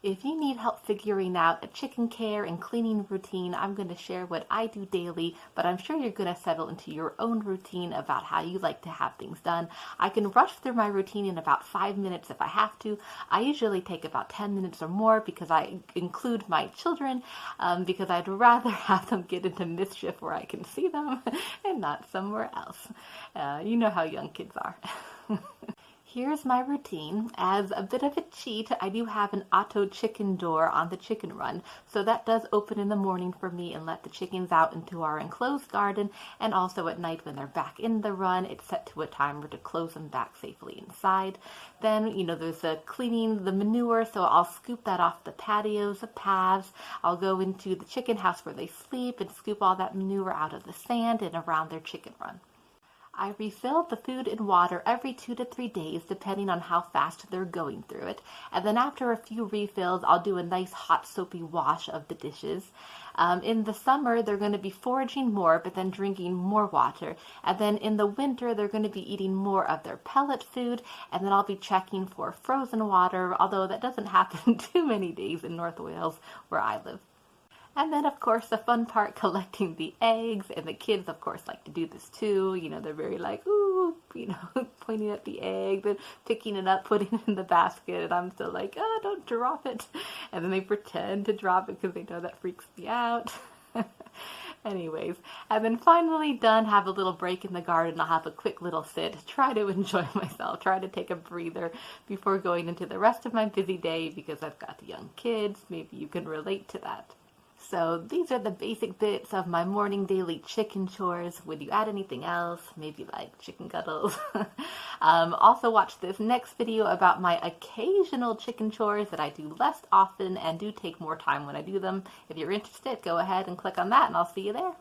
If you need help figuring out a chicken care and cleaning routine, I'm going to share what I do daily, but I'm sure you're going to settle into your own routine about how you like to have things done. I can rush through my routine in about 5 minutes if I have to. I usually take about 10 minutes or more because I include my children, because I'd rather have them get into mischief where I can see them and not somewhere else. You know how young kids are. Here's my routine. As a bit of a cheat, I do have an auto chicken door on the chicken run, so that does open in the morning for me and let the chickens out into our enclosed garden, and also at night when they're back in the run, it's set to a timer to close them back safely inside. Then, there's the cleaning the manure, so I'll scoop that off the patios, the paths. I'll go into the chicken house where they sleep and scoop all that manure out of the sand and around their chicken run. I refill the food and water every 2 to 3 days, depending on how fast they're going through it. And then after a few refills, I'll do a nice hot soapy wash of the dishes. In the summer, they're going to be foraging more, but then drinking more water. And then in the winter, they're going to be eating more of their pellet food. And then I'll be checking for frozen water, although that doesn't happen too many days in North Wales, where I live. And then, of course, the fun part, collecting the eggs. And the kids, of course, like to do this too. They're very like, ooh, pointing at the egg, then picking it up, putting it in the basket. And I'm still like, oh, don't drop it. And then they pretend to drop it because they know that freaks me out. Anyways, and then finally done, have a little break in the garden. I'll have a quick little sit, try to enjoy myself, try to take a breather before going into the rest of my busy day because I've got young kids. Maybe you can relate to that. So these are the basic bits of my morning daily chicken chores. Would you add anything else? Maybe like chicken cuddles. Also watch this next video about my occasional chicken chores that I do less often and do take more time when I do them. If you're interested, go ahead and click on that and I'll see you there.